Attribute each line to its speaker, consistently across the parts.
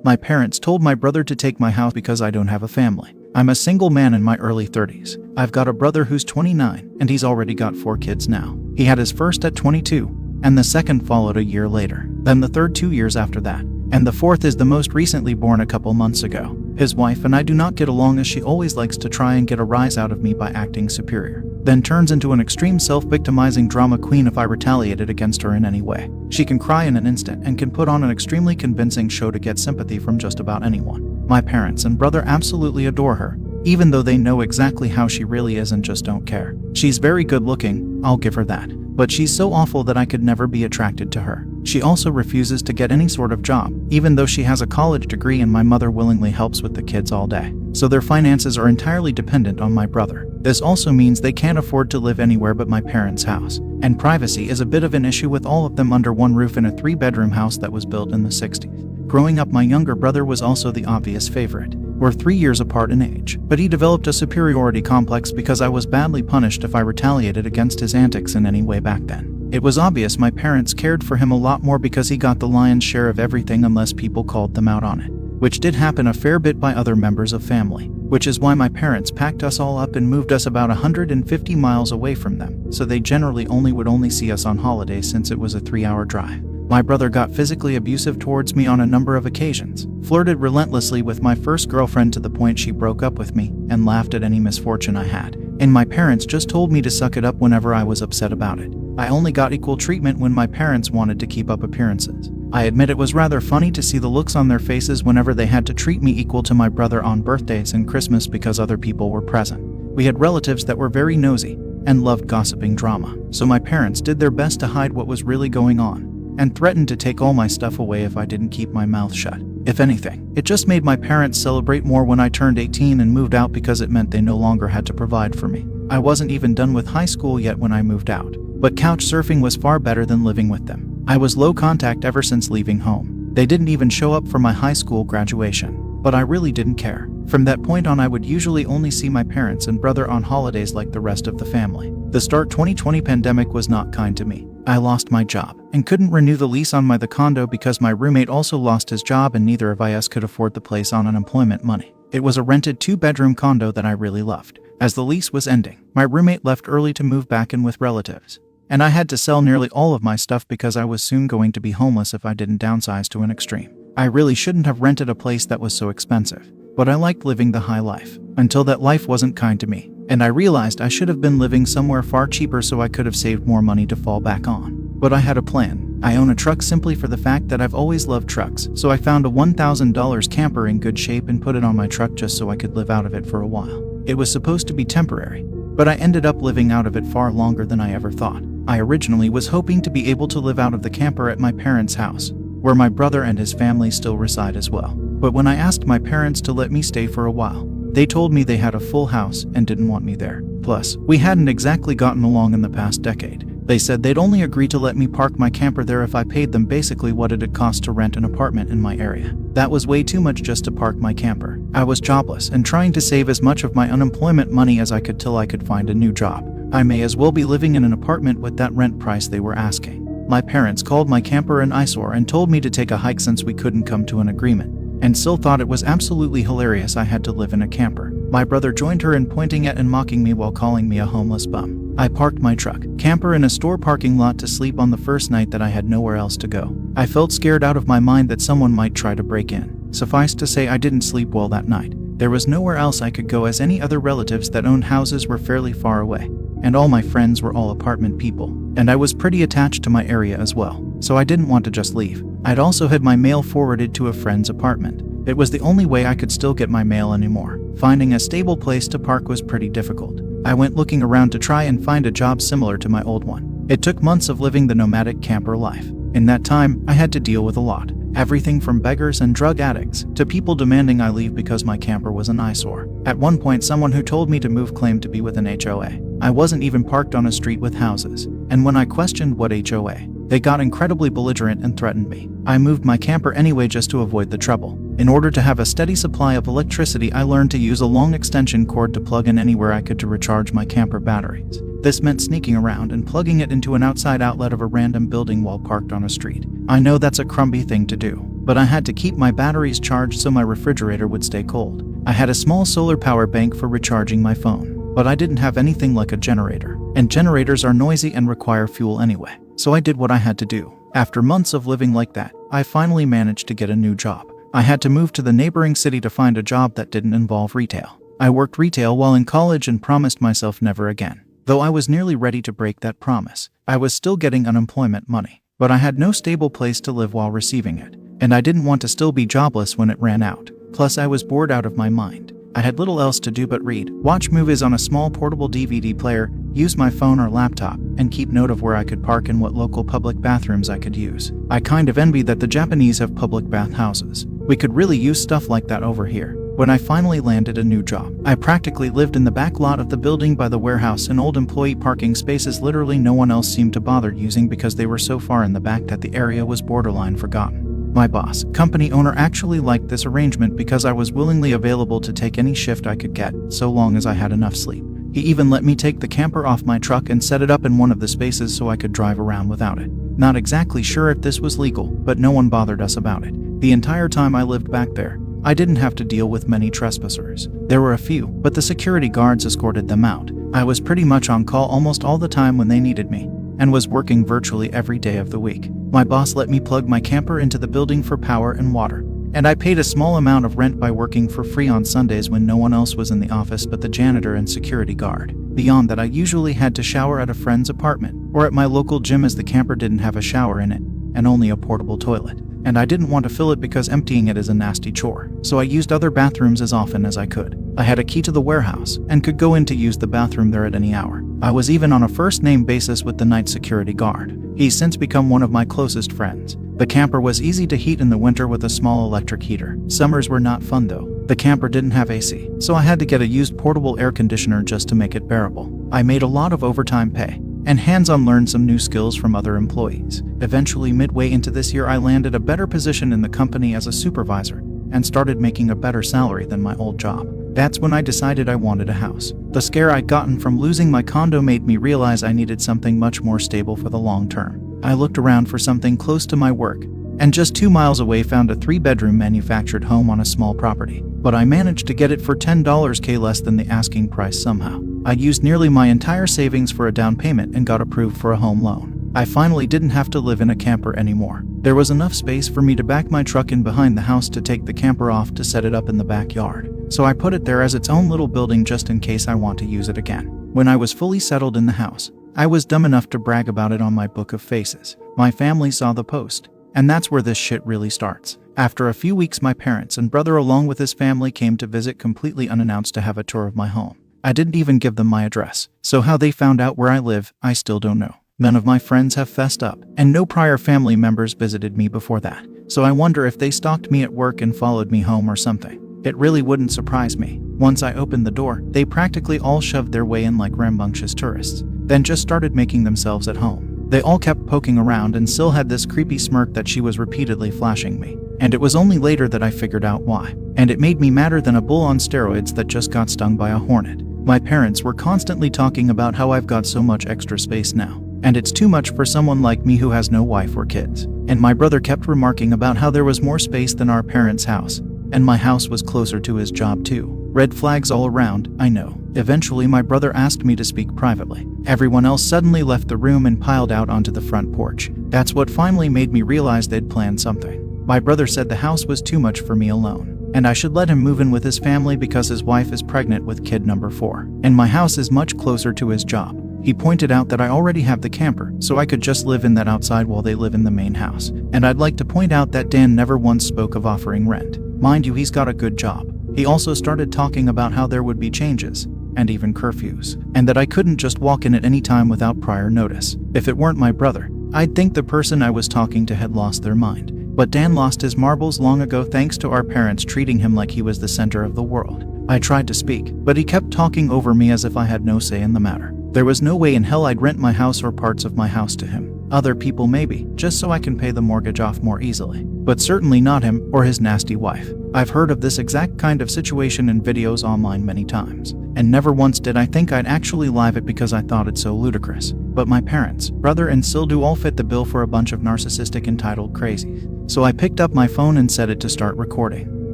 Speaker 1: My parents told my brother to take my house because I don't have a family. I'm a single man in my early 30s. I've got a brother who's 29, and he's already got 4 kids now. He had his first at 22, and the second followed a year later, then the third 2 years after that, and the fourth is the most recently born a couple months ago. His wife and I do not get along, as she always likes to try and get a rise out of me by acting superior, then turns into an extreme self-victimizing drama queen if I retaliated against her in any way. She can cry in an instant and can put on an extremely convincing show to get sympathy from just about anyone. My parents and brother absolutely adore her, even though they know exactly how she really is and just don't care. She's very good looking, I'll give her that, but she's so awful that I could never be attracted to her. She also refuses to get any sort of job, even though she has a college degree, and my mother willingly helps with the kids all day. So their finances are entirely dependent on my brother. This also means they can't afford to live anywhere but my parents' house, and privacy is a bit of an issue with all of them under one roof in a 3-bedroom house that was built in the 60s. Growing up, my younger brother was also the obvious favorite. We're 3 years apart in age, but he developed a superiority complex because I was badly punished if I retaliated against his antics in any way back then. It was obvious my parents cared for him a lot more because he got the lion's share of everything unless people called them out on it, which did happen a fair bit by other members of family, which is why my parents packed us all up and moved us about 150 miles away from them, so they generally would only see us on holidays since it was a 3-hour drive. My brother got physically abusive towards me on a number of occasions, flirted relentlessly with my first girlfriend to the point she broke up with me, and laughed at any misfortune I had. And my parents just told me to suck it up whenever I was upset about it. I only got equal treatment when my parents wanted to keep up appearances. I admit it was rather funny to see the looks on their faces whenever they had to treat me equal to my brother on birthdays and Christmas because other people were present. We had relatives that were very nosy and loved gossiping drama, so my parents did their best to hide what was really going on, and threatened to take all my stuff away if I didn't keep my mouth shut. If anything, it just made my parents celebrate more when I turned 18 and moved out because it meant they no longer had to provide for me. I wasn't even done with high school yet when I moved out, but couch surfing was far better than living with them. I was low contact ever since leaving home. They didn't even show up for my high school graduation, but I really didn't care. From that point on, I would usually only see my parents and brother on holidays like the rest of the family. The start 2020 pandemic was not kind to me. I lost my job and couldn't renew the lease on the condo because my roommate also lost his job and neither of us could afford the place on unemployment money. It was a rented 2-bedroom condo that I really loved. As the lease was ending, my roommate left early to move back in with relatives, and I had to sell nearly all of my stuff because I was soon going to be homeless if I didn't downsize to an extreme. I really shouldn't have rented a place that was so expensive, but I liked living the high life, until that life wasn't kind to me, and I realized I should have been living somewhere far cheaper so I could have saved more money to fall back on. But I had a plan. I own a truck simply for the fact that I've always loved trucks, so I found a $1,000 camper in good shape and put it on my truck just so I could live out of it for a while. It was supposed to be temporary, but I ended up living out of it far longer than I ever thought. I originally was hoping to be able to live out of the camper at my parents' house, where my brother and his family still reside as well. But when I asked my parents to let me stay for a while, they told me they had a full house and didn't want me there. Plus, we hadn't exactly gotten along in the past decade. They said they'd only agree to let me park my camper there if I paid them basically what it'd cost to rent an apartment in my area. That was way too much just to park my camper. I was jobless and trying to save as much of my unemployment money as I could till I could find a new job. I may as well be living in an apartment with that rent price they were asking. My parents called my camper an eyesore and told me to take a hike since we couldn't come to an agreement, and still thought it was absolutely hilarious I had to live in a camper. My brother joined her in pointing at and mocking me while calling me a homeless bum. I parked my truck camper in a store parking lot to sleep on the first night that I had nowhere else to go. I felt scared out of my mind that someone might try to break in. Suffice to say, I didn't sleep well that night. There was nowhere else I could go as any other relatives that owned houses were fairly far away, and all my friends were all apartment people, and I was pretty attached to my area as well, so I didn't want to just leave. I'd also had my mail forwarded to a friend's apartment. It was the only way I could still get my mail anymore. Finding a stable place to park was pretty difficult. I went looking around to try and find a job similar to my old one. It took months of living the nomadic camper life. In that time, I had to deal with a lot. Everything from beggars and drug addicts to people demanding I leave because my camper was an eyesore. At one point, someone who told me to move claimed to be with an HOA. I wasn't even parked on a street with houses, and when I questioned what HOA, they got incredibly belligerent and threatened me. I moved my camper anyway just to avoid the trouble. In order to have a steady supply of electricity, I learned to use a long extension cord to plug in anywhere I could to recharge my camper batteries. This meant sneaking around and plugging it into an outside outlet of a random building while parked on a street. I know that's a crumby thing to do, but I had to keep my batteries charged so my refrigerator would stay cold. I had a small solar power bank for recharging my phone, but I didn't have anything like a generator, and generators are noisy and require fuel anyway. So I did what I had to do. After months of living like that, I finally managed to get a new job. I had to move to the neighboring city to find a job that didn't involve retail. I worked retail while in college and promised myself never again. Though I was nearly ready to break that promise, I was still getting unemployment money, but I had no stable place to live while receiving it, and I didn't want to still be jobless when it ran out. Plus, I was bored out of my mind. I had little else to do but read, watch movies on a small portable DVD player, use my phone or laptop, and keep note of where I could park and what local public bathrooms I could use. I kind of envied that the Japanese have public bathhouses. We could really use stuff like that over here. When I finally landed a new job, I practically lived in the back lot of the building by the warehouse in old employee parking spaces literally no one else seemed to bother using because they were so far in the back that the area was borderline forgotten. My boss, company owner, actually liked this arrangement because I was willingly available to take any shift I could get, so long as I had enough sleep. He even let me take the camper off my truck and set it up in one of the spaces so I could drive around without it. Not exactly sure if this was legal, but no one bothered us about it. The entire time I lived back there, I didn't have to deal with many trespassers. There were a few, but the security guards escorted them out. I was pretty much on call almost all the time when they needed me, and was working virtually every day of the week. My boss let me plug my camper into the building for power and water, and I paid a small amount of rent by working for free on Sundays when no one else was in the office but the janitor and security guard. Beyond that, I usually had to shower at a friend's apartment or at my local gym as the camper didn't have a shower in it and only a portable toilet. And I didn't want to fill it because emptying it is a nasty chore, so I used other bathrooms as often as I could. I had a key to the warehouse and could go in to use the bathroom there at any hour. I was even on a first-name basis with the night security guard. He's since become one of my closest friends. The camper was easy to heat in the winter with a small electric heater. Summers were not fun though. The camper didn't have AC, so I had to get a used portable air conditioner just to make it bearable. I made a lot of overtime pay and hands-on learned some new skills from other employees. Eventually, midway into this year, I landed a better position in the company as a supervisor and started making a better salary than my old job. That's when I decided I wanted a house. The scare I'd gotten from losing my condo made me realize I needed something much more stable for the long term. I looked around for something close to my work, and just 2 miles away found a 3-bedroom manufactured home on a small property. But I managed to get it for $10K less than the asking price somehow. I used nearly my entire savings for a down payment and got approved for a home loan. I finally didn't have to live in a camper anymore. There was enough space for me to back my truck in behind the house to take the camper off to set it up in the backyard. So I put it there as its own little building just in case I want to use it again. When I was fully settled in the house, I was dumb enough to brag about it on my book of faces. My family saw the post, and that's where this shit really starts. After a few weeks, my parents and brother along with his family came to visit completely unannounced to have a tour of my home. I didn't even give them my address, so how they found out where I live, I still don't know. None of my friends have fessed up, and no prior family members visited me before that, so I wonder if they stalked me at work and followed me home or something. It really wouldn't surprise me. Once I opened the door, they practically all shoved their way in like rambunctious tourists, then just started making themselves at home. They all kept poking around and Syl had this creepy smirk that she was repeatedly flashing me, and it was only later that I figured out why. And it made me madder than a bull on steroids that just got stung by a hornet. My parents were constantly talking about how I've got so much extra space now, and it's too much for someone like me who has no wife or kids. And my brother kept remarking about how there was more space than our parents' house, and my house was closer to his job too. Red flags all around, I know. Eventually, my brother asked me to speak privately. Everyone else suddenly left the room and piled out onto the front porch. That's what finally made me realize they'd planned something. My brother said the house was too much for me alone, and I should let him move in with his family because his wife is pregnant with kid number 4, and my house is much closer to his job. He pointed out that I already have the camper, so I could just live in that outside while they live in the main house. And I'd like to point out that Dan never once spoke of offering rent. Mind you, he's got a good job. He also started talking about how there would be changes, and even curfews, and that I couldn't just walk in at any time without prior notice. If it weren't my brother, I'd think the person I was talking to had lost their mind. But Dan lost his marbles long ago thanks to our parents treating him like he was the center of the world. I tried to speak, but he kept talking over me as if I had no say in the matter. There was no way in hell I'd rent my house or parts of my house to him. Other people maybe, just so I can pay the mortgage off more easily. But certainly not him or his nasty wife. I've heard of this exact kind of situation in videos online many times, and never once did I think I'd actually live it because I thought it so ludicrous. But my parents, brother and Syl do all fit the bill for a bunch of narcissistic entitled crazies. So I picked up my phone and set it to start recording,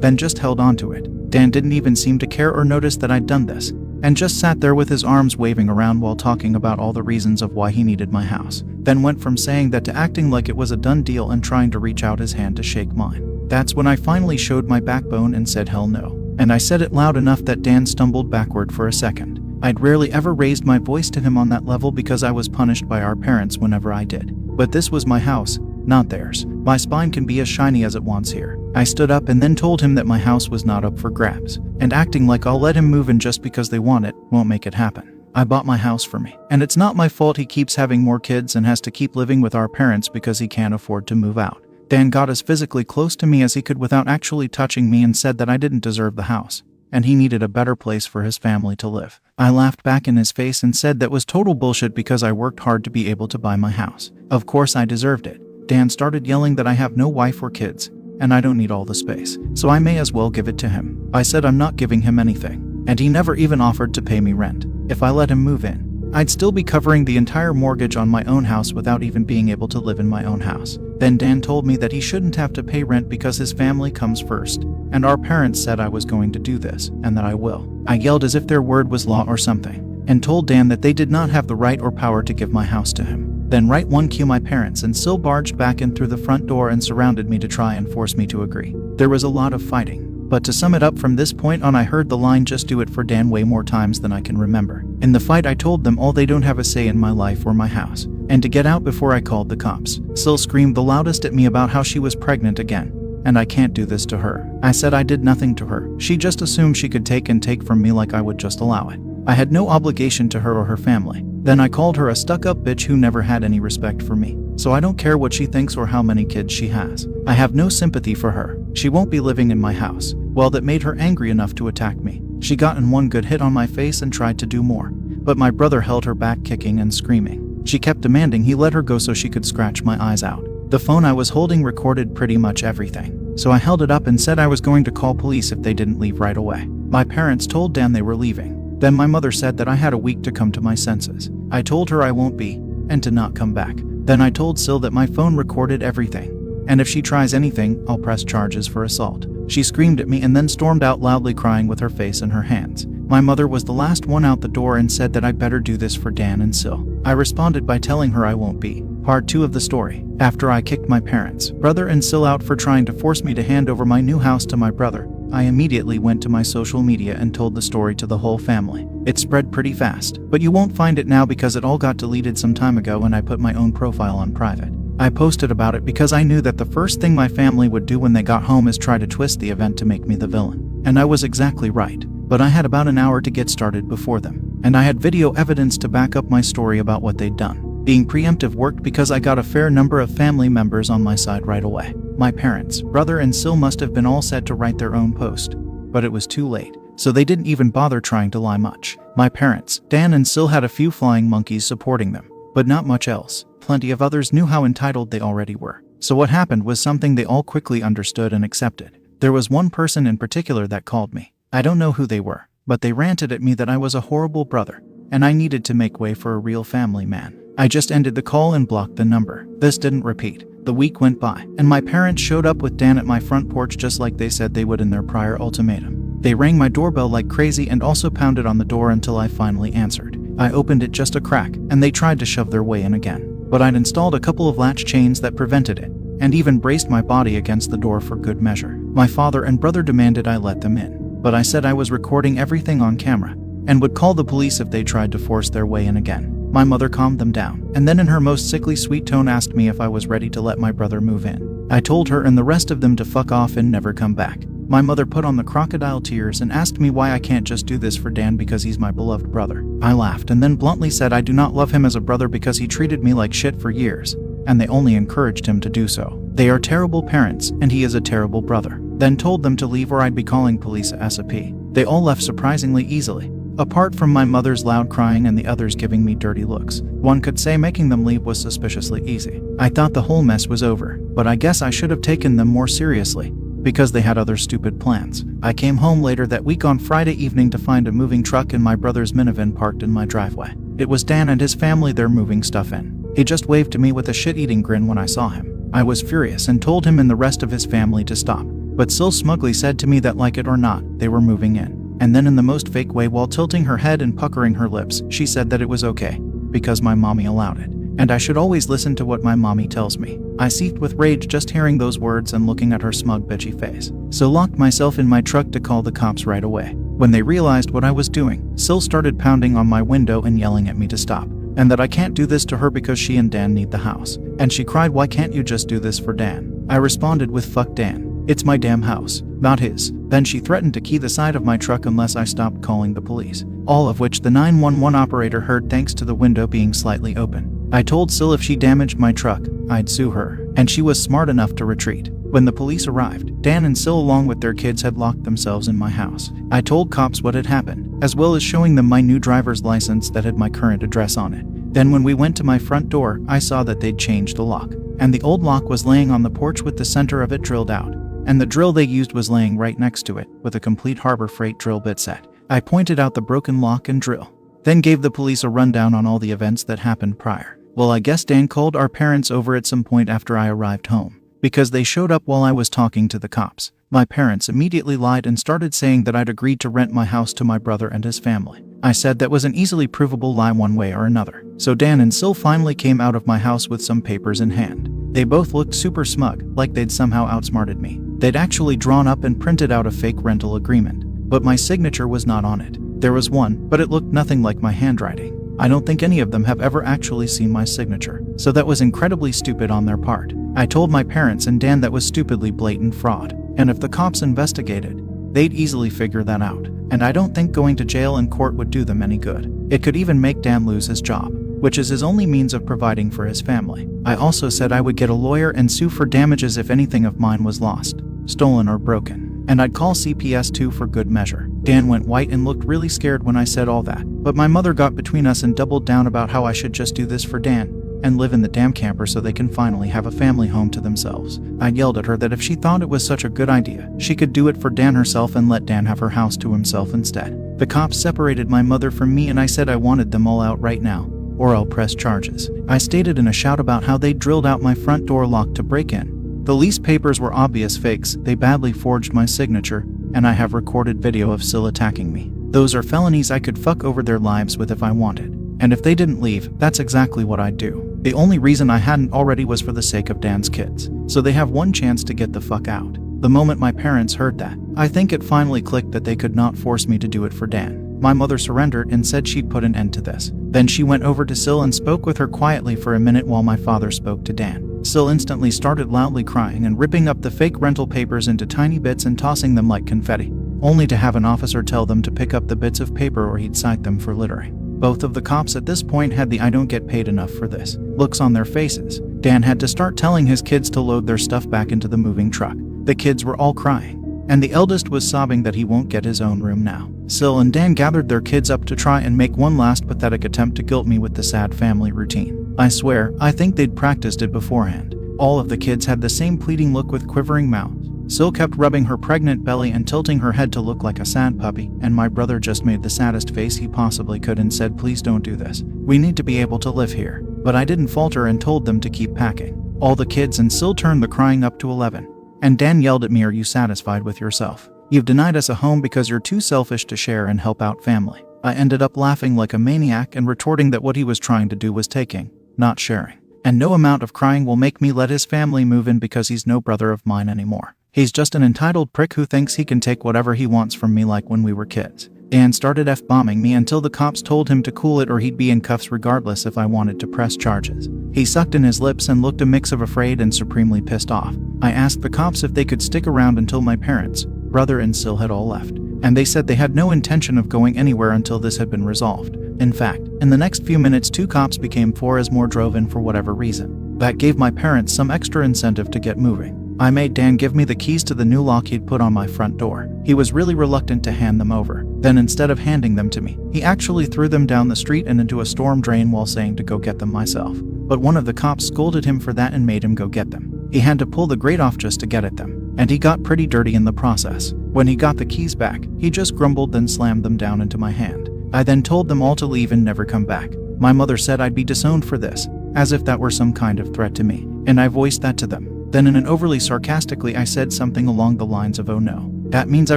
Speaker 1: then just held onto it. Dan didn't even seem to care or notice that I'd done this, and just sat there with his arms waving around while talking about all the reasons of why he needed my house. Then went from saying that to acting like it was a done deal and trying to reach out his hand to shake mine. That's when I finally showed my backbone and said hell no. And I said it loud enough that Dan stumbled backward for a second. I'd rarely ever raised my voice to him on that level because I was punished by our parents whenever I did. But this was my house, not theirs. My spine can be as shiny as it wants here. I stood up and then told him that my house was not up for grabs, and acting like I'll let him move in just because they want it won't make it happen. I bought my house for me, and it's not my fault he keeps having more kids and has to keep living with our parents because he can't afford to move out. Dan got as physically close to me as he could without actually touching me and said that I didn't deserve the house, and he needed a better place for his family to live. I laughed back in his face and said that was total bullshit because I worked hard to be able to buy my house. Of course I deserved it. Dan started yelling that I have no wife or kids, and I don't need all the space, so I may as well give it to him. I said I'm not giving him anything, and he never even offered to pay me rent. If I let him move in, I'd still be covering the entire mortgage on my own house without even being able to live in my own house. Then Dan told me that he shouldn't have to pay rent because his family comes first, and our parents said I was going to do this, and that I will. I yelled as if their word was law or something, and told Dan that they did not have the right or power to give my house to him. Then right one cue my parents and Sil barged back in through the front door and surrounded me to try and force me to agree. There was a lot of fighting, but to sum it up from this point on I heard the line "just do it" for Dan way more times than I can remember. In the fight I told them all they don't have a say in my life or my house, and to get out before I called the cops. Sil screamed the loudest at me about how she was pregnant again, and I can't do this to her. I said I did nothing to her. She just assumed she could take from me like I would just allow it. I had no obligation to her or her family. Then I called her a stuck-up bitch who never had any respect for me. So I don't care what she thinks or how many kids she has. I have no sympathy for her. She won't be living in my house. Well, that made her angry enough to attack me. She got in one good hit on my face and tried to do more, but my brother held her back, kicking and screaming. She kept demanding he let her go so she could scratch my eyes out. The phone I was holding recorded pretty much everything, so I held it up and said I was going to call police if they didn't leave right away. My parents told Dan they were leaving. Then my mother said that I had a week to come to my senses. I told her I won't be, and to not come back. Then I told Sil that my phone recorded everything, and if she tries anything, I'll press charges for assault. She screamed at me and then stormed out loudly, crying with her face in her hands. My mother was the last one out the door and said that I'd better do this for Dan and Sil. I responded by telling her I won't be. Part 2 of the story. After I kicked my parents, brother and Sil out for trying to force me to hand over my new house to my brother, I immediately went to my social media and told the story to the whole family. It spread pretty fast, but you won't find it now because it all got deleted some time ago and I put my own profile on private. I posted about it because I knew that the first thing my family would do when they got home is try to twist the event to make me the villain. And I was exactly right. But I had about an hour to get started before them, and I had video evidence to back up my story about what they'd done. Being preemptive worked because I got a fair number of family members on my side right away. My parents, brother and Sil must have been all set to write their own post, but it was too late, so they didn't even bother trying to lie much. My parents, Dan and Sil, had a few flying monkeys supporting them, but not much else. Plenty of others knew how entitled they already were. So what happened was something they all quickly understood and accepted. There was one person in particular that called me. I don't know who they were, but they ranted at me that I was a horrible brother, and I needed to make way for a real family man. I just ended the call and blocked the number. This didn't repeat. The week went by, and my parents showed up with Dan at my front porch just like they said they would in their prior ultimatum. They rang my doorbell like crazy and also pounded on the door until I finally answered. I opened it just a crack, and they tried to shove their way in again, but I'd installed a couple of latch chains that prevented it, and even braced my body against the door for good measure. My father and brother demanded I let them in, but I said I was recording everything on camera and would call the police if they tried to force their way in again. My mother calmed them down, and then in her most sickly sweet tone asked me if I was ready to let my brother move in. I told her and the rest of them to fuck off and never come back. My mother put on the crocodile tears and asked me why I can't just do this for Dan because he's my beloved brother. I laughed and then bluntly said I do not love him as a brother because he treated me like shit for years, and they only encouraged him to do so. They are terrible parents, and he is a terrible brother. Then told them to leave or I'd be calling police ASAP. They all left surprisingly easily, apart from my mother's loud crying and the others giving me dirty looks. One could say making them leave was suspiciously easy. I thought the whole mess was over, but I guess I should have taken them more seriously, because they had other stupid plans. I came home later that week on Friday evening to find a moving truck in my brother's minivan parked in my driveway. It was Dan and his family there moving stuff in. He just waved to me with a shit-eating grin when I saw him. I was furious and told him and the rest of his family to stop, but Sil smugly said to me that like it or not, they were moving in. And then in the most fake way, while tilting her head and puckering her lips, she said that it was okay, because my mommy allowed it, and I should always listen to what my mommy tells me. I seethed with rage just hearing those words and looking at her smug bitchy face, so locked myself in my truck to call the cops right away. When they realized what I was doing, Sil started pounding on my window and yelling at me to stop, and that I can't do this to her because she and Dan need the house. And she cried, "Why can't you just do this for Dan?" I responded with, "Fuck Dan. It's my damn house, not his." Then she threatened to key the side of my truck unless I stopped calling the police, all of which the 911 operator heard thanks to the window being slightly open. I told Sil if she damaged my truck, I'd sue her, and she was smart enough to retreat. When the police arrived, Dan and Sil along with their kids had locked themselves in my house. I told cops what had happened, as well as showing them my new driver's license that had my current address on it. Then when we went to my front door, I saw that they'd changed the lock, and the old lock was laying on the porch with the center of it drilled out, and the drill they used was laying right next to it, with a complete Harbor Freight drill bit set. I pointed out the broken lock and drill, then gave the police a rundown on all the events that happened prior. Well, I guess Dan called our parents over at some point after I arrived home, because they showed up while I was talking to the cops. My parents immediately lied and started saying that I'd agreed to rent my house to my brother and his family. I said that was an easily provable lie one way or another. So Dan and Sil finally came out of my house with some papers in hand. They both looked super smug, like they'd somehow outsmarted me. They'd actually drawn up and printed out a fake rental agreement, but my signature was not on it. There was one, but it looked nothing like my handwriting. I don't think any of them have ever actually seen my signature, so that was incredibly stupid on their part. I told my parents and Dan that was stupidly blatant fraud, and if the cops investigated, they'd easily figure that out, and I don't think going to jail and court would do them any good. It could even make Dan lose his job, which is his only means of providing for his family. I also said I would get a lawyer and sue for damages if anything of mine was lost, stolen or broken, and I'd call CPS too for good measure. Dan went white and looked really scared when I said all that, but my mother got between us and doubled down about how I should just do this for Dan and live in the damn camper so they can finally have a family home to themselves. I yelled at her that if she thought it was such a good idea, she could do it for Dan herself and let Dan have her house to himself instead. The cops separated my mother from me and I said I wanted them all out right now, or I'll press charges. I stated in a shout about how they drilled out my front door lock to break in. The lease papers were obvious fakes, they badly forged my signature, and I have recorded video of Sil attacking me. Those are felonies I could fuck over their lives with if I wanted. And if they didn't leave, that's exactly what I'd do. The only reason I hadn't already was for the sake of Dan's kids, so they have one chance to get the fuck out. The moment my parents heard that, I think it finally clicked that they could not force me to do it for Dan. My mother surrendered and said she'd put an end to this. Then she went over to Sil and spoke with her quietly for a minute while my father spoke to Dan. Sil instantly started loudly crying and ripping up the fake rental papers into tiny bits and tossing them like confetti, only to have an officer tell them to pick up the bits of paper or he'd cite them for littering. Both of the cops at this point had the "I don't get paid enough for this" looks on their faces. Dan had to start telling his kids to load their stuff back into the moving truck. The kids were all crying, and the eldest was sobbing that he won't get his own room now. Sil and Dan gathered their kids up to try and make one last pathetic attempt to guilt me with the sad family routine. I swear, I think they'd practiced it beforehand. All of the kids had the same pleading look with quivering mouths. Sil kept rubbing her pregnant belly and tilting her head to look like a sad puppy, and my brother just made the saddest face he possibly could and said, "Please don't do this. We need to be able to live here." But I didn't falter and told them to keep packing. All the kids and Sil turned the crying up to 11. And Dan yelled at me, "Are you satisfied with yourself? You've denied us a home because you're too selfish to share and help out family." I ended up laughing like a maniac and retorting that what he was trying to do was taking, not sharing. And no amount of crying will make me let his family move in because he's no brother of mine anymore. He's just an entitled prick who thinks he can take whatever he wants from me like when we were kids. Dan started F-bombing me until the cops told him to cool it or he'd be in cuffs regardless if I wanted to press charges. He sucked in his lips and looked a mix of afraid and supremely pissed off. I asked the cops if they could stick around until my parents, brother and Sil had all left, and they said they had no intention of going anywhere until this had been resolved. In fact, in the next few minutes 2 cops became 4 as more drove in for whatever reason. That gave my parents some extra incentive to get moving. I made Dan give me the keys to the new lock he'd put on my front door. He was really reluctant to hand them over. Then instead of handing them to me, he actually threw them down the street and into a storm drain while saying to go get them myself. But one of the cops scolded him for that and made him go get them. He had to pull the grate off just to get at them, and he got pretty dirty in the process. When he got the keys back, he just grumbled then slammed them down into my hand. I then told them all to leave and never come back. My mother said I'd be disowned for this, as if that were some kind of threat to me. And I voiced that to them. Then in an overly sarcastically I said something along the lines of, "Oh no. That means I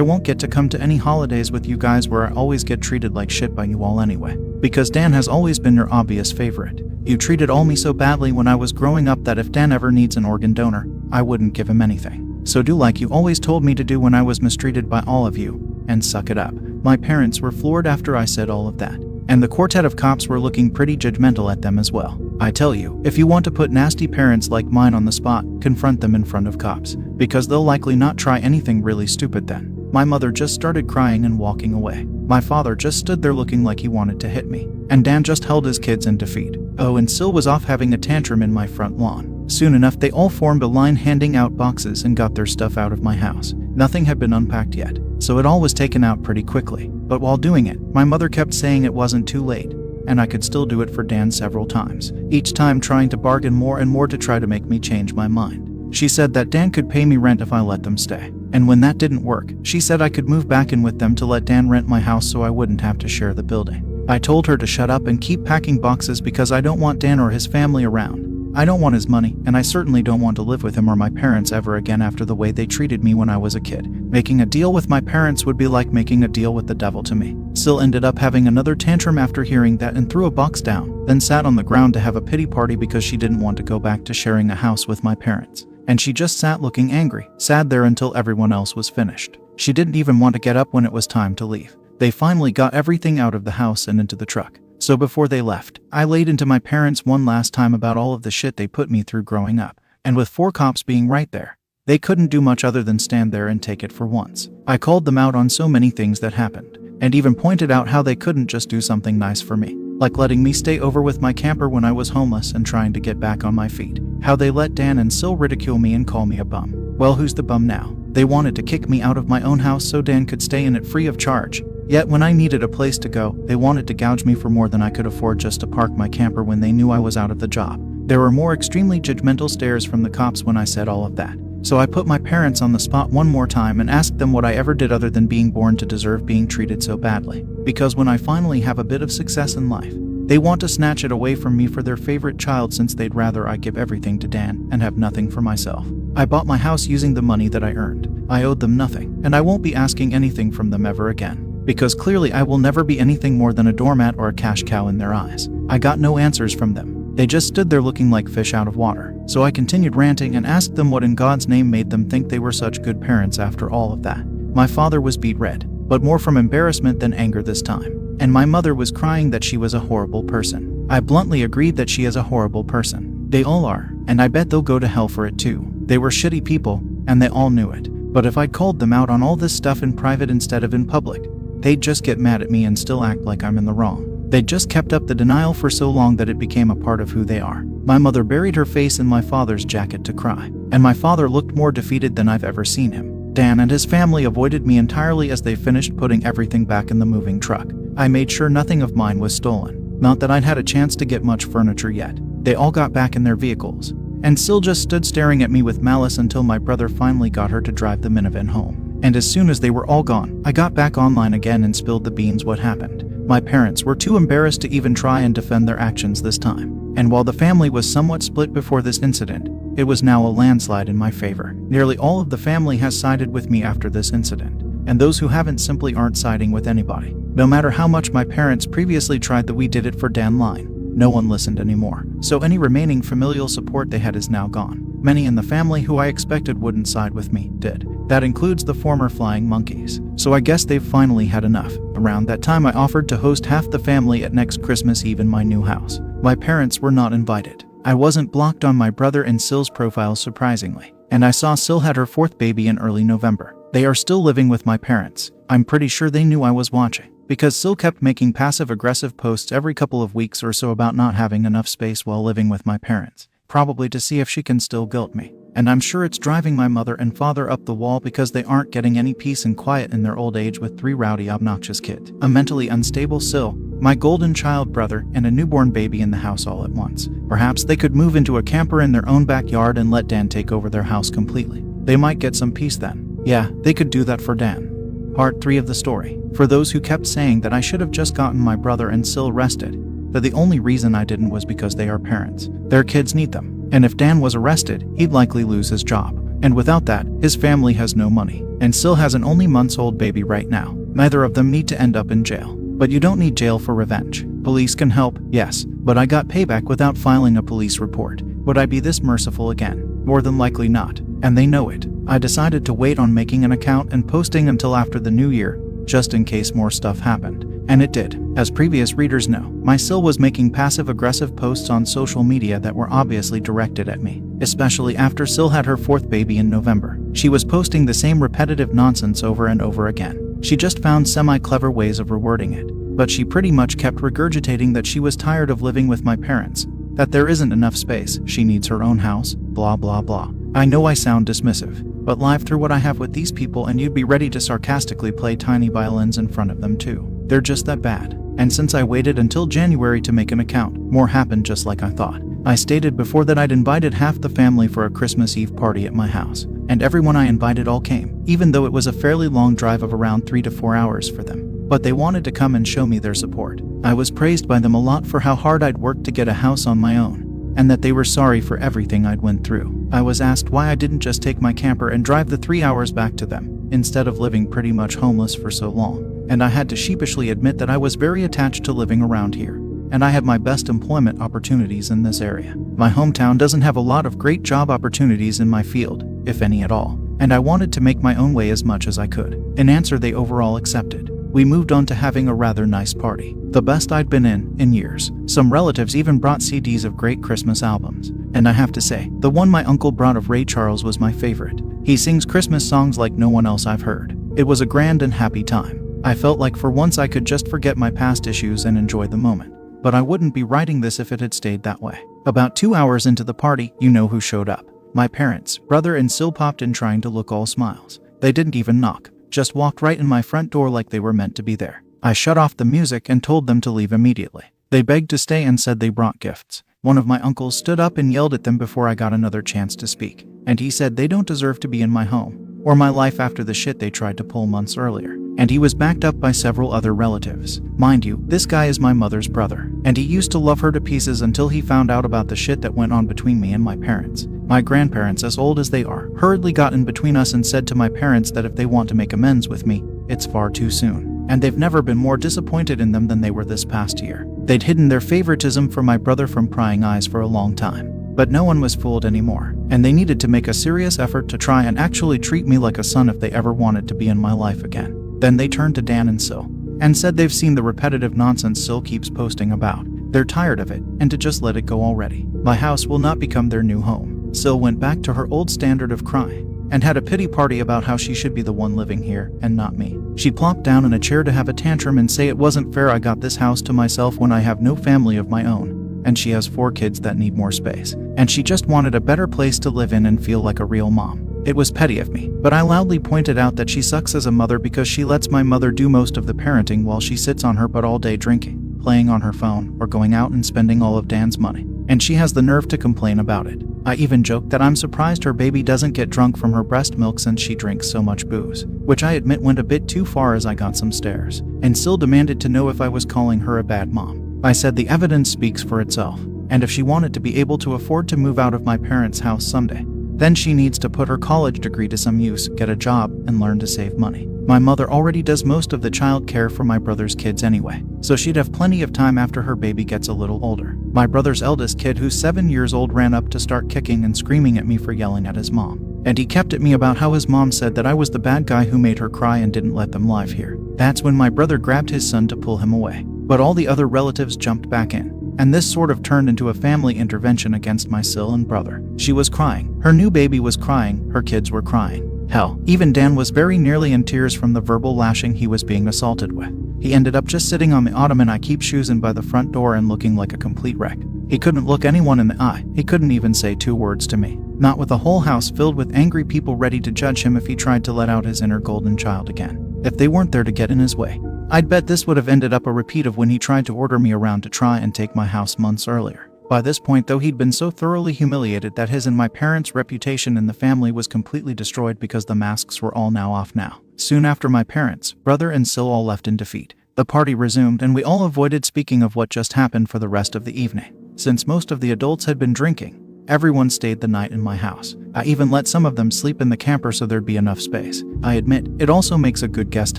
Speaker 1: won't get to come to any holidays with you guys where I always get treated like shit by you all anyway. Because Dan has always been your obvious favorite. You treated all me so badly when I was growing up that if Dan ever needs an organ donor, I wouldn't give him anything. So do like you always told me to do when I was mistreated by all of you, and suck it up." My parents were floored after I said all of that. And the quartet of cops were looking pretty judgmental at them as well. I tell you, if you want to put nasty parents like mine on the spot, confront them in front of cops, because they'll likely not try anything really stupid then. My mother just started crying and walking away. My father just stood there looking like he wanted to hit me. And Dan just held his kids in defeat. Oh, and Sil was off having a tantrum in my front lawn. Soon enough, they all formed a line handing out boxes and got their stuff out of my house. Nothing had been unpacked yet, so it all was taken out pretty quickly. But while doing it, my mother kept saying it wasn't too late, and I could still do it for Dan several times, each time trying to bargain more and more to try to make me change my mind. She said that Dan could pay me rent if I let them stay. And when that didn't work, she said I could move back in with them to let Dan rent my house so I wouldn't have to share the building. I told her to shut up and keep packing boxes because I don't want Dan or his family around. I don't want his money, and I certainly don't want to live with him or my parents ever again after the way they treated me when I was a kid. Making a deal with my parents would be like making a deal with the devil to me. Sil ended up having another tantrum after hearing that and threw a box down, then sat on the ground to have a pity party because she didn't want to go back to sharing a house with my parents. And she just sat looking angry, sad there until everyone else was finished. She didn't even want to get up when it was time to leave. They finally got everything out of the house and into the truck. So before they left, I laid into my parents one last time about all of the shit they put me through growing up. And with 4 cops being right there, they couldn't do much other than stand there and take it for once. I called them out on so many things that happened, and even pointed out how they couldn't just do something nice for me, like letting me stay over with my camper when I was homeless and trying to get back on my feet. How they let Dan and Sil ridicule me and call me a bum. Well, who's the bum now? They wanted to kick me out of my own house so Dan could stay in it free of charge. Yet when I needed a place to go, they wanted to gouge me for more than I could afford just to park my camper when they knew I was out of the job. There were more extremely judgmental stares from the cops when I said all of that. So I put my parents on the spot one more time and asked them what I ever did other than being born to deserve being treated so badly. Because when I finally have a bit of success in life, they want to snatch it away from me for their favorite child since they'd rather I give everything to Dan and have nothing for myself. I bought my house using the money that I earned. I owed them nothing, and I won't be asking anything from them ever again. Because clearly I will never be anything more than a doormat or a cash cow in their eyes. I got no answers from them. They just stood there looking like fish out of water. So I continued ranting and asked them what in God's name made them think they were such good parents after all of that. My father was beet red, but more from embarrassment than anger this time. And my mother was crying that she was a horrible person. I bluntly agreed that she is a horrible person. They all are, and I bet they'll go to hell for it too. They were shitty people, and they all knew it. But if I'd called them out on all this stuff in private instead of in public, they'd just get mad at me and still act like I'm in the wrong. They'd just kept up the denial for so long that it became a part of who they are. My mother buried her face in my father's jacket to cry, and my father looked more defeated than I've ever seen him. Dan and his family avoided me entirely as they finished putting everything back in the moving truck. I made sure nothing of mine was stolen. Not that I'd had a chance to get much furniture yet. They all got back in their vehicles, and Sil just stood staring at me with malice until my brother finally got her to drive the minivan home. And as soon as they were all gone, I got back online again and spilled the beans what happened. My parents were too embarrassed to even try and defend their actions this time. And while the family was somewhat split before this incident, it was now a landslide in my favor. Nearly all of the family has sided with me after this incident, and those who haven't simply aren't siding with anybody. No matter how much my parents previously tried the "we did it for Dan" line, no one listened anymore. So any remaining familial support they had is now gone. Many in the family who I expected wouldn't side with me did. That includes the former flying monkeys. So I guess they've finally had enough. Around that time I offered to host half the family at next Christmas Eve in my new house. My parents were not invited. I wasn't blocked on my brother and Sil's profiles surprisingly. And I saw Sil had her 4th baby in early November. They are still living with my parents. I'm pretty sure they knew I was watching, because Sil kept making passive-aggressive posts every couple of weeks or so about not having enough space while living with my parents, probably to see if she can still guilt me. And I'm sure it's driving my mother and father up the wall because they aren't getting any peace and quiet in their old age with 3 rowdy, obnoxious kids, a mentally unstable Sil, my golden child brother, and a newborn baby in the house all at once. Perhaps they could move into a camper in their own backyard and let Dan take over their house completely. They might get some peace then. Yeah, they could do that for Dan. Part 3 of the story. For those who kept saying that I should have just gotten my brother and Sil arrested, but the only reason I didn't was because they are parents. Their kids need them. And if Dan was arrested, he'd likely lose his job. And without that, his family has no money. And Sil has an only months-old baby right now. Neither of them need to end up in jail. But you don't need jail for revenge. Police can help, yes, but I got payback without filing a police report. Would I be this merciful again? More than likely not. And they know it. I decided to wait on making an account and posting until after the new year, just in case more stuff happened. And it did. As previous readers know, my Sil was making passive-aggressive posts on social media that were obviously directed at me, especially after Sil had her fourth baby in November. She was posting the same repetitive nonsense over and over again. She just found semi-clever ways of rewording it, but she pretty much kept regurgitating that she was tired of living with my parents, that there isn't enough space, she needs her own house, blah blah blah. I know I sound dismissive, but live through what I have with these people and you'd be ready to sarcastically play tiny violins in front of them too. They're just that bad. And since I waited until January to make an account, more happened just like I thought. I stated before that I'd invited half the family for a Christmas Eve party at my house, and everyone I invited all came, even though it was a fairly long drive of around 3 to 4 hours for them. But they wanted to come and show me their support. I was praised by them a lot for how hard I'd worked to get a house on my own, and that they were sorry for everything I'd went through. I was asked why I didn't just take my camper and drive the 3 hours back to them, instead of living pretty much homeless for so long. And I had to sheepishly admit that I was very attached to living around here, and I had my best employment opportunities in this area. My hometown doesn't have a lot of great job opportunities in my field, if any at all, and I wanted to make my own way as much as I could. In answer, they overall accepted. We moved on to having a rather nice party, the best I'd been in years. Some relatives even brought CDs of great Christmas albums, and I have to say, the one my uncle brought of Ray Charles was my favorite. He sings Christmas songs like no one else I've heard. It was a grand and happy time. I felt like for once I could just forget my past issues and enjoy the moment. But I wouldn't be writing this if it had stayed that way. About 2 hours into the party, you know who showed up. My parents, brother and Sil popped in trying to look all smiles. They didn't even knock, just walked right in my front door like they were meant to be there. I shut off the music and told them to leave immediately. They begged to stay and said they brought gifts. One of my uncles stood up and yelled at them before I got another chance to speak. And he said they don't deserve to be in my home, or my life after the shit they tried to pull months earlier. And he was backed up by several other relatives. Mind you, this guy is my mother's brother, and he used to love her to pieces until he found out about the shit that went on between me and my parents. My grandparents, as old as they are, hurriedly got in between us and said to my parents that if they want to make amends with me, it's far too soon. And they've never been more disappointed in them than they were this past year. They'd hidden their favoritism for my brother from prying eyes for a long time. But no one was fooled anymore, and they needed to make a serious effort to try and actually treat me like a son if they ever wanted to be in my life again. Then they turned to Dan and Sil, and said they've seen the repetitive nonsense Sil keeps posting about. They're tired of it, and to just let it go already. My house will not become their new home. Sil went back to her old standard of crying, and had a pity party about how she should be the one living here, and not me. She plopped down in a chair to have a tantrum and say it wasn't fair I got this house to myself when I have no family of my own, and she has 4 kids that need more space, and she just wanted a better place to live in and feel like a real mom. It was petty of me, but I loudly pointed out that she sucks as a mother because she lets my mother do most of the parenting while she sits on her butt all day drinking, playing on her phone, or going out and spending all of Dan's money. And she has the nerve to complain about it. I even joked that I'm surprised her baby doesn't get drunk from her breast milk since she drinks so much booze, which I admit went a bit too far as I got some stares. And Sil demanded to know if I was calling her a bad mom. I said the evidence speaks for itself, and if she wanted to be able to afford to move out of my parents' house someday, then she needs to put her college degree to some use, get a job, and learn to save money. My mother already does most of the child care for my brother's kids anyway, so she'd have plenty of time after her baby gets a little older. My brother's eldest kid, who's 7 years old, ran up to start kicking and screaming at me for yelling at his mom. And he kept at me about how his mom said that I was the bad guy who made her cry and didn't let them live here. That's when my brother grabbed his son to pull him away. But all the other relatives jumped back in, and this sort of turned into a family intervention against my Sil and brother. She was crying, her new baby was crying, her kids were crying. Hell, even Dan was very nearly in tears from the verbal lashing he was being assaulted with. He ended up just sitting on the ottoman I keep choosing by the front door and looking like a complete wreck. He couldn't look anyone in the eye, he couldn't even say 2 words to me. Not with a whole house filled with angry people ready to judge him if he tried to let out his inner golden child again. If they weren't there to get in his way. I'd bet this would have ended up a repeat of when he tried to order me around to try and take my house months earlier. By this point, though, he'd been so thoroughly humiliated that his and my parents' reputation in the family was completely destroyed because the masks were all now off now. Soon after, my parents, brother and Sil all left in defeat. The party resumed and we all avoided speaking of what just happened for the rest of the evening. Since most of the adults had been drinking, Everyone stayed the night in my house. I even let some of them sleep in the camper so there'd be enough space. I admit, it also makes a good guest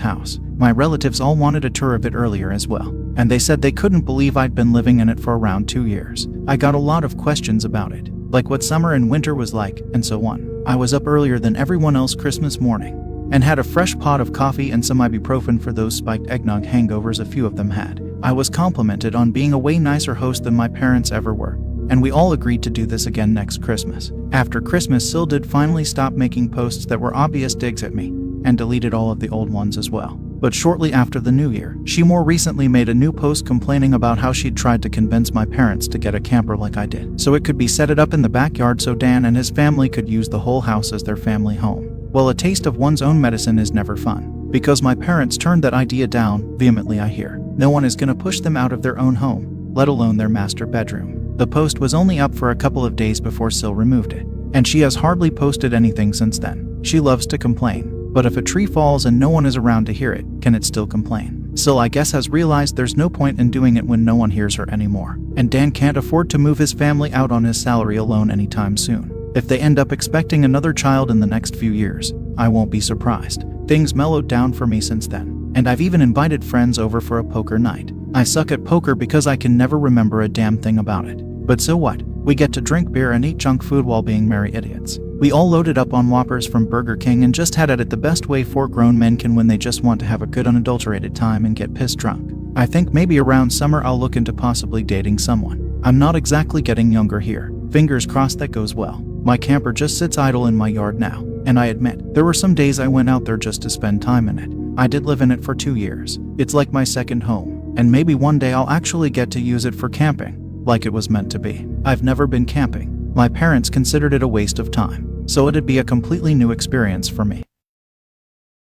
Speaker 1: house. My relatives all wanted a tour of it earlier as well, and they said they couldn't believe I'd been living in it for around 2 years. I got a lot of questions about it, like what summer and winter was like, and so on. I was up earlier than everyone else Christmas morning, and had a fresh pot of coffee and some ibuprofen for those spiked eggnog hangovers a few of them had. I was complimented on being a way nicer host than my parents ever were, and we all agreed to do this again next Christmas. After Christmas, Syl did finally stop making posts that were obvious digs at me, and deleted all of the old ones as well. But shortly after the new year, she more recently made a new post complaining about how she'd tried to convince my parents to get a camper like I did, so it could be set up in the backyard so Dan and his family could use the whole house as their family home. Well, a taste of one's own medicine is never fun, because my parents turned that idea down vehemently. I hear no one is gonna push them out of their own home, let alone their master bedroom. The post was only up for a couple of days before Syl removed it, and she has hardly posted anything since then. She loves to complain, but if a tree falls and no one is around to hear it, can it still complain? Syl, I guess, has realized there's no point in doing it when no one hears her anymore, and Dan can't afford to move his family out on his salary alone anytime soon. If they end up expecting another child in the next few years, I won't be surprised. Things mellowed down for me since then, and I've even invited friends over for a poker night. I suck at poker because I can never remember a damn thing about it. But so what? We get to drink beer and eat junk food while being merry idiots. We all loaded up on Whoppers from Burger King and just had at it the best way 4 grown men can when they just want to have a good unadulterated time and get pissed drunk. I think maybe around summer I'll look into possibly dating someone. I'm not exactly getting younger here. Fingers crossed that goes well. My camper just sits idle in my yard now, and I admit, there were some days I went out there just to spend time in it. I did live in it for 2 years. It's like my second home, and maybe one day I'll actually get to use it for camping, like it was meant to be. I've never been camping. My parents considered it a waste of time, so it'd be a completely new experience for me.